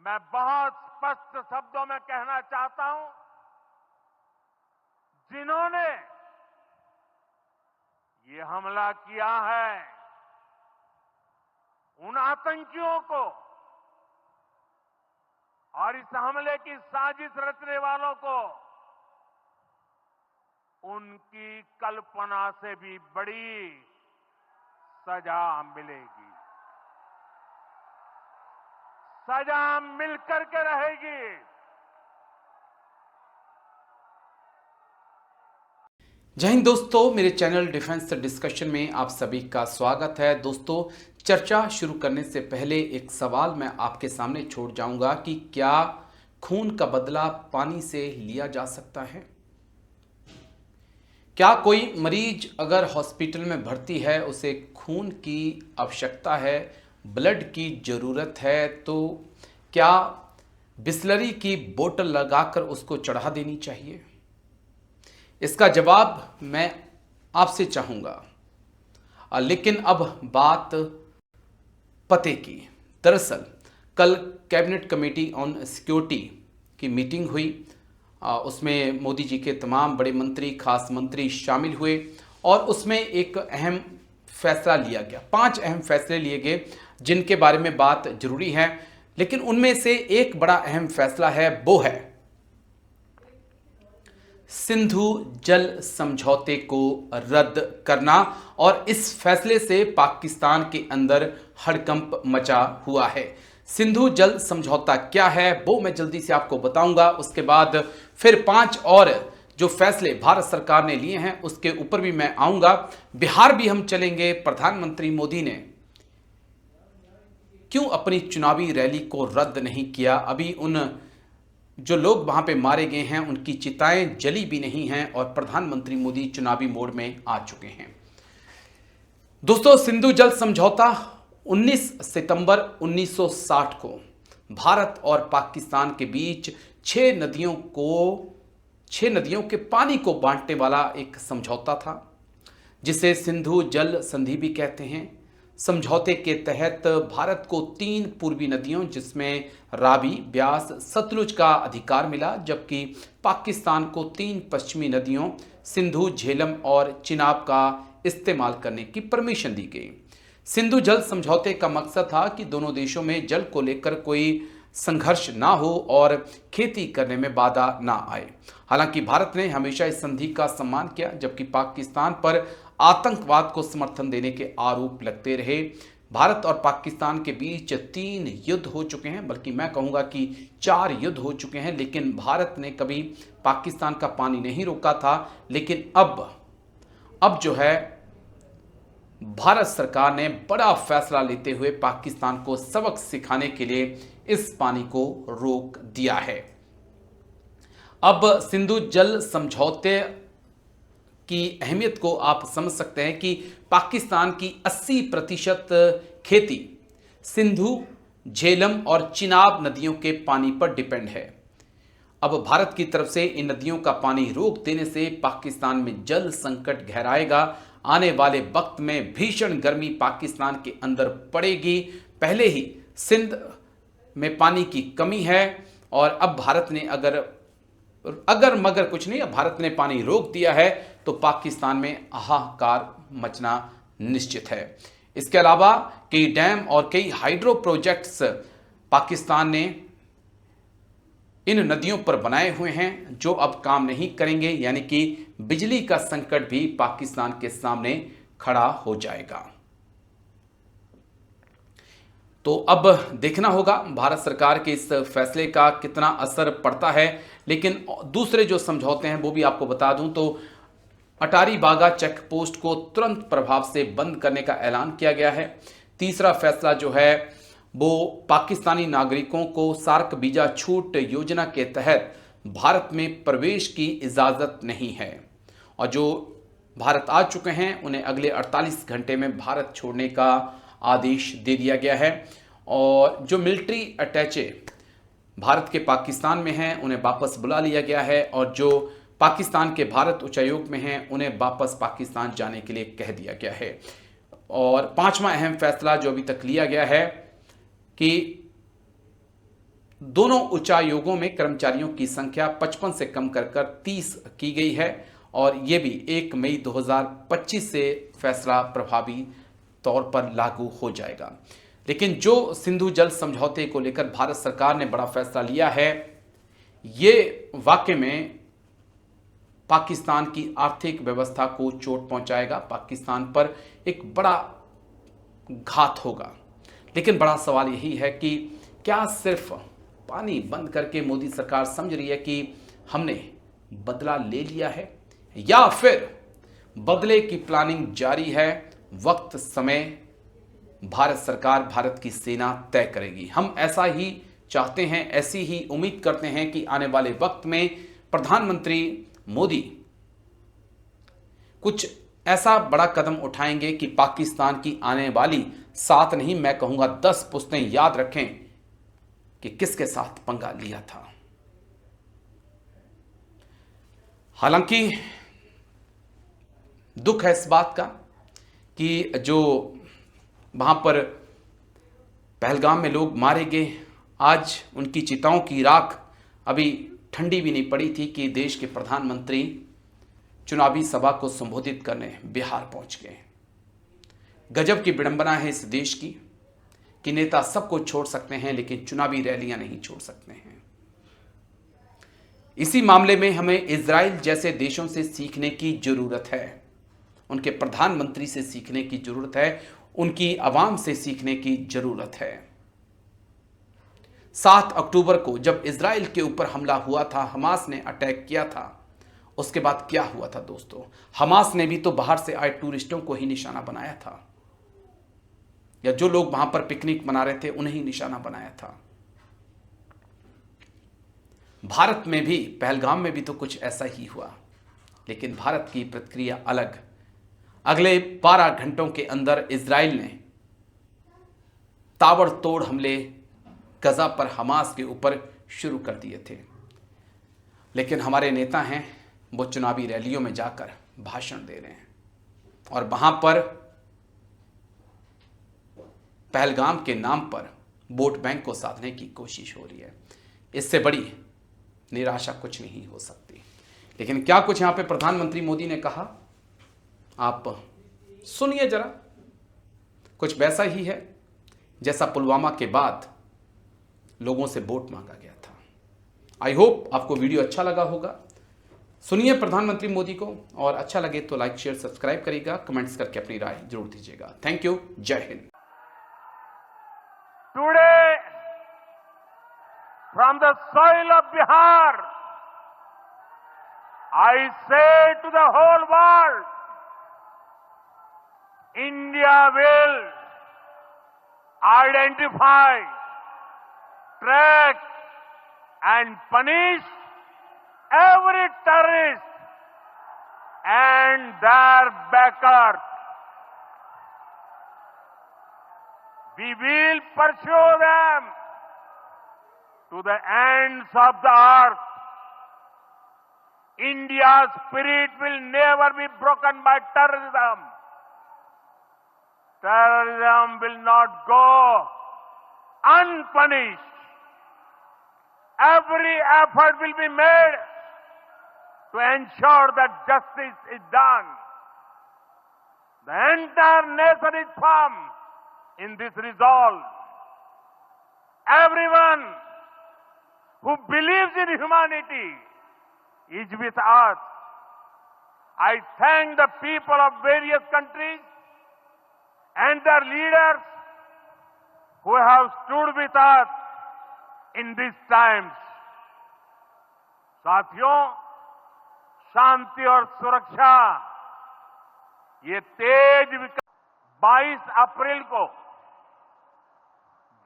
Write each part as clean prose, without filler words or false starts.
मैं बहुत स्पष्ट शब्दों में कहना चाहता हूं, जिन्होंने ये हमला किया है, उन आतंकियों को और इस हमले की साजिश रचने वालों को उनकी कल्पना से भी बड़ी सजा मिलेगी। सजा मिलकर के रहेगी। जय हिंद दोस्तों, मेरे चैनल डिफेंस डिस्कशन में आप सभी का स्वागत है। दोस्तों, चर्चा शुरू करने से पहले एक सवाल मैं आपके सामने छोड़ जाऊंगा कि क्या खून का बदला पानी से लिया जा सकता है? क्या कोई मरीज अगर हॉस्पिटल में भर्ती है, उसे खून की आवश्यकता है, ब्लड की ज़रूरत है, तो क्या बिस्लरी की बोतल लगाकर उसको चढ़ा देनी चाहिए? इसका जवाब मैं आपसे चाहूँगा। लेकिन अब बात पते की। दरअसल कल कैबिनेट कमेटी ऑन सिक्योरिटी की मीटिंग हुई। उसमें मोदी जी के तमाम बड़े मंत्री, खास मंत्री शामिल हुए और उसमें एक अहम फैसला लिया गया। 5 अहम फैसले लिए गए जिनके बारे में बात जरूरी है, लेकिन उनमें से एक बड़ा अहम फैसला है, वो है सिंधु जल समझौते को रद्द करना। और इस फैसले से पाकिस्तान के अंदर हड़कंप मचा हुआ है। सिंधु जल समझौता क्या है वो मैं जल्दी से आपको बताऊंगा। उसके बाद फिर 5 और जो फैसले भारत सरकार ने लिए हैं उसके ऊपर भी मैं आऊंगा। बिहार भी हम चलेंगे। प्रधानमंत्री मोदी ने क्यों अपनी चुनावी रैली को रद्द नहीं किया? अभी उन जो लोग वहां पे मारे गए हैं उनकी चिताएं जली भी नहीं हैं और प्रधानमंत्री मोदी चुनावी मोड में आ चुके हैं। दोस्तों, सिंधु जल समझौता 19 सितंबर 1960 को भारत और पाकिस्तान के बीच 6 नदियों के पानी को बांटने वाला एक समझौता था, जिसे सिंधु जल संधि भी कहते हैं। समझौते के तहत भारत को 3 पूर्वी नदियों जिसमें रावी, ब्यास, सतलुज का अधिकार मिला, जबकि पाकिस्तान को 3 पश्चिमी नदियों सिंधु, झेलम और चिनाब का इस्तेमाल करने की परमिशन दी गई। सिंधु जल समझौते का मकसद था कि दोनों देशों में जल को लेकर कोई संघर्ष ना हो और खेती करने में बाधा ना आए। हालांकि भारत ने हमेशा इस संधि का सम्मान किया, जबकि पाकिस्तान पर आतंकवाद को समर्थन देने के आरोप लगते रहे। भारत और पाकिस्तान के बीच 3 युद्ध हो चुके हैं, बल्कि मैं कहूंगा कि 4 युद्ध हो चुके हैं, लेकिन भारत ने कभी पाकिस्तान का पानी नहीं रोका था। लेकिन अब जो है भारत सरकार ने बड़ा फैसला लेते हुए पाकिस्तान को सबक सिखाने के लिए इस पानी को रोक दिया है। अब सिंधु जल समझौते की अहमियत को आप समझ सकते हैं कि पाकिस्तान की 80% खेती सिंधु, झेलम और चिनाब नदियों के पानी पर डिपेंड है। अब भारत की तरफ से इन नदियों का पानी रोक देने से पाकिस्तान में जल संकट गहराएगा। आने वाले वक्त में भीषण गर्मी पाकिस्तान के अंदर पड़ेगी। पहले ही सिंध में पानी की कमी है और अब भारत ने अगर मगर कुछ नहीं, अब भारत ने पानी रोक दिया है तो पाकिस्तान में हाहाकार मचना निश्चित है। इसके अलावा कई डैम और कई हाइड्रो प्रोजेक्ट्स पाकिस्तान ने इन नदियों पर बनाए हुए हैं जो अब काम नहीं करेंगे, यानी कि बिजली का संकट भी पाकिस्तान के सामने खड़ा हो जाएगा। तो अब देखना होगा भारत सरकार के इस फैसले का कितना असर पड़ता है। लेकिन दूसरे जो समझौते हैं वो भी आपको बता दूं तो अटारी बागा चेक पोस्ट को तुरंत प्रभाव से बंद करने का ऐलान किया गया है। तीसरा फैसला जो है वो पाकिस्तानी नागरिकों को सार्क वीजा छूट योजना के तहत भारत में प्रवेश की इजाज़त नहीं है और जो भारत आ चुके हैं उन्हें अगले 48 घंटे में भारत छोड़ने का आदेश दे दिया गया है। और जो मिलिट्री अटैचे भारत के पाकिस्तान में हैं उन्हें वापस बुला लिया गया है और जो पाकिस्तान के भारत उच्चायोग में हैं उन्हें वापस पाकिस्तान जाने के लिए कह दिया गया है। और 5वां अहम फैसला जो अभी तक लिया गया है कि दोनों उच्चायोगों में कर्मचारियों की संख्या 55 से कम कर 30 की गई है और यह भी 1 मई 2025 से फैसला प्रभावी तौर पर लागू हो जाएगा। लेकिन जो सिंधु जल समझौते को लेकर भारत सरकार ने बड़ा फैसला लिया है, ये वाकई में पाकिस्तान की आर्थिक व्यवस्था को चोट पहुंचाएगा, पाकिस्तान पर एक बड़ा घात होगा। लेकिन बड़ा सवाल यही है कि क्या सिर्फ पानी बंद करके मोदी सरकार समझ रही है कि हमने बदला ले लिया है, या फिर बदले की प्लानिंग जारी है? वक्त समय भारत सरकार, भारत की सेना तय करेगी। हम ऐसा ही चाहते हैं, ऐसी ही उम्मीद करते हैं कि आने वाले वक्त में प्रधानमंत्री मोदी कुछ ऐसा बड़ा कदम उठाएंगे कि पाकिस्तान की आने वाली 7 नहीं, मैं कहूंगा 10 पुश्तें याद रखें कि किसके साथ पंगा लिया था। हालांकि दुख है इस बात का कि जो वहां पर पहलगाम में लोग मारे गए, आज उनकी चिताओं की राख अभी ठंडी भी नहीं पड़ी थी कि देश के प्रधानमंत्री चुनावी सभा को संबोधित करने बिहार पहुंच गए। गजब की विडंबना है इस देश की कि नेता सबको छोड़ सकते हैं लेकिन चुनावी रैलियां नहीं छोड़ सकते हैं। इसी मामले में हमें इजराइल जैसे देशों से सीखने की जरूरत है, उनके प्रधानमंत्री से सीखने की जरूरत है, उनकी आवाम से सीखने की जरूरत है। 7 अक्टूबर को जब इजराइल के ऊपर हमला हुआ था, हमास ने अटैक किया था, उसके बाद क्या हुआ था दोस्तों? हमास ने भी तो बाहर से आए टूरिस्टों को ही निशाना बनाया था, या जो लोग वहां पर पिकनिक मना रहे थे उन्हें ही निशाना बनाया था। भारत में भी, पहलगाम में भी तो कुछ ऐसा ही हुआ, लेकिन भारत की प्रतिक्रिया अलग। अगले 12 घंटों के अंदर इजराइल ने ताबड़तोड़ हमले गजा पर हमास के ऊपर शुरू कर दिए थे। लेकिन हमारे नेता हैं, वो चुनावी रैलियों में जाकर भाषण दे रहे हैं और वहां पर पहलगाम के नाम पर वोट बैंक को साधने की कोशिश हो रही है। इससे बड़ी निराशा कुछ नहीं हो सकती। लेकिन क्या कुछ यहां पे प्रधानमंत्री मोदी ने कहा, आप सुनिए जरा। कुछ वैसा ही है जैसा पुलवामा के बाद लोगों से वोट मांगा गया था। आई होप आपको वीडियो अच्छा लगा होगा। सुनिए प्रधानमंत्री मोदी को, और अच्छा लगे तो लाइक शेयर सब्सक्राइब करिएगा, कमेंट्स करके अपनी राय जरूर दीजिएगा। थैंक यू, जय Hind. Today, from the soil of Bihar, I say to the whole world, India will identify, track, and punish every terrorist and their backers. We will pursue them to the ends of the earth. India's spirit will never be broken by terrorism. Terrorism will not go unpunished. Every effort will be made to ensure that justice is done. The entire nation is firm in this resolve. Everyone who believes in humanity is with us. I thank the people of various countries and their leaders who have stood with us in these times. साथियों, शांति और सुरक्षा, ये तेज विकास 22 अप्रैल को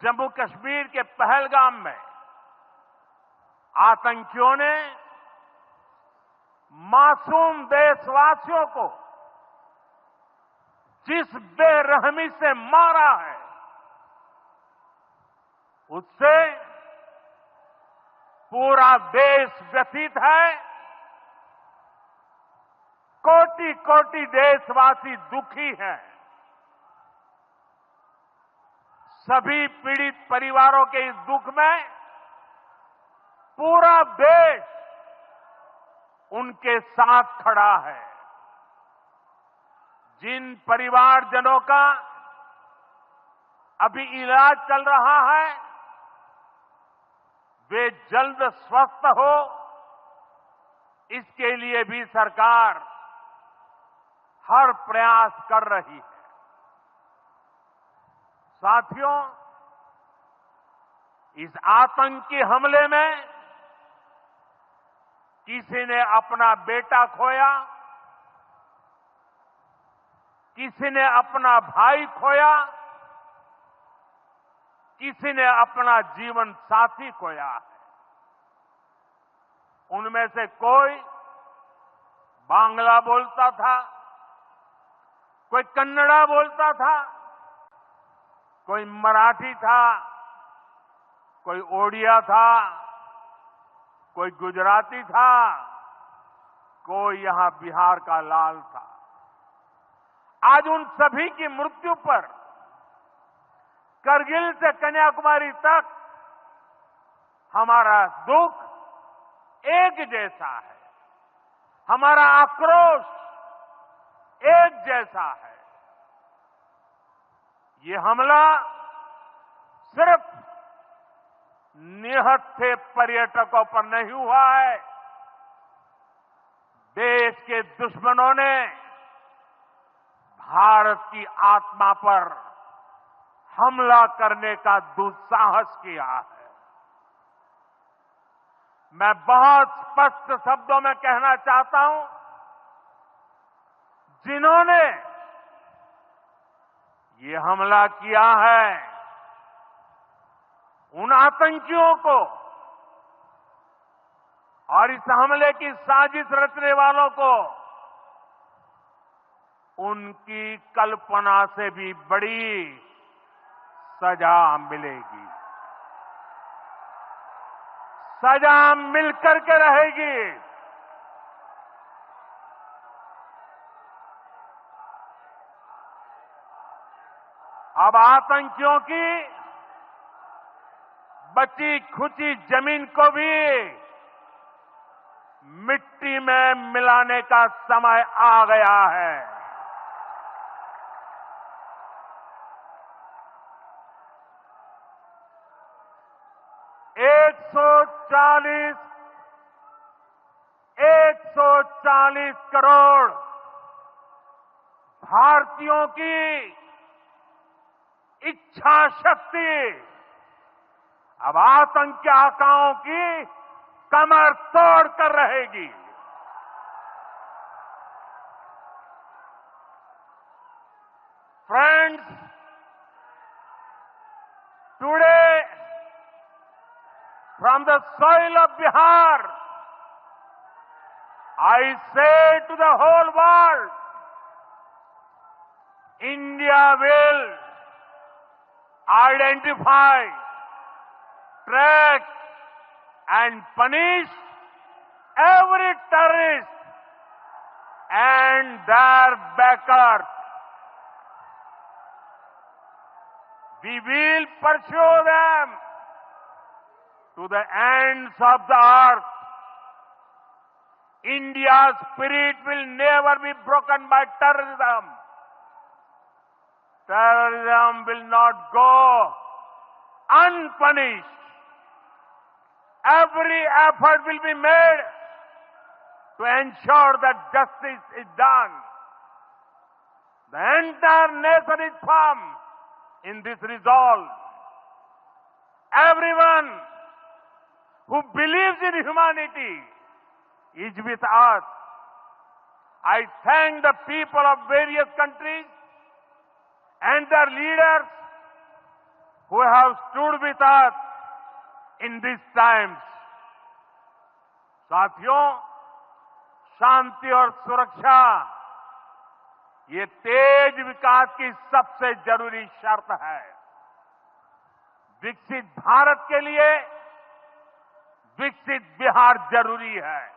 जम्मू कश्मीर के पहलगाम में आतंकियों ने मासूम देशवासियों को जिस बेरहमी से मारा है, उससे पूरा देश व्यथित है। कोटि कोटि देशवासी दुखी हैं। सभी पीड़ित परिवारों के इस दुख में पूरा देश उनके साथ खड़ा है। जिन परिवारजनों का अभी इलाज चल रहा है, वे जल्द स्वस्थ हो, इसके लिए भी सरकार हर प्रयास कर रही है। साथियों, इस आतंकी हमले में किसी ने अपना बेटा खोया, किसी ने अपना भाई खोया, किसी ने अपना जीवन साथी खोया है। उनमें से कोई बांग्ला बोलता था, कोई कन्नड़ा बोलता था, कोई मराठी था, कोई ओडिया था, कोई गुजराती था, कोई यहां बिहार का लाल था। आज उन सभी की मृत्यु पर करगिल से कन्याकुमारी तक हमारा दुख एक जैसा है, हमारा आक्रोश एक जैसा है। ये हमला सिर्फ निहत्थे पर्यटकों पर नहीं हुआ है, देश के दुश्मनों ने भारत की आत्मा पर हमला करने का दुस्साहस किया है। मैं बहुत स्पष्ट शब्दों में कहना चाहता हूं, जिन्होंने ये हमला किया है, उन आतंकियों को और इस हमले की साजिश रचने वालों को उनकी कल्पना से भी बड़ी सजा मिलेगी। सजा मिलकर के रहेगी। अब आतंकियों की बची खुची जमीन को भी मिट्टी में मिलाने का समय आ गया है। एक सौ चालीस करोड़ भारतीयों की इच्छा शक्ति अब आतंकी आकाओं की कमर तोड़ कर रहेगी। Friends, today from the soil of Bihar, I say to the whole world, India will identify, track and punish every terrorist and their backers. We will pursue them to the ends of the earth. India's spirit will never be broken by terrorism. Terrorism will not go unpunished. Every effort will be made to ensure that justice is done. The entire nation is firm in this resolve. Everyone who believes in humanity is with us. I thank the people of various countries and their leaders who have stood with us in these times. साथियों, शांति और सुरक्षा ये तेज विकास की सबसे जरूरी शर्त है। विकसित भारत के लिए विकसित बिहार जरूरी है।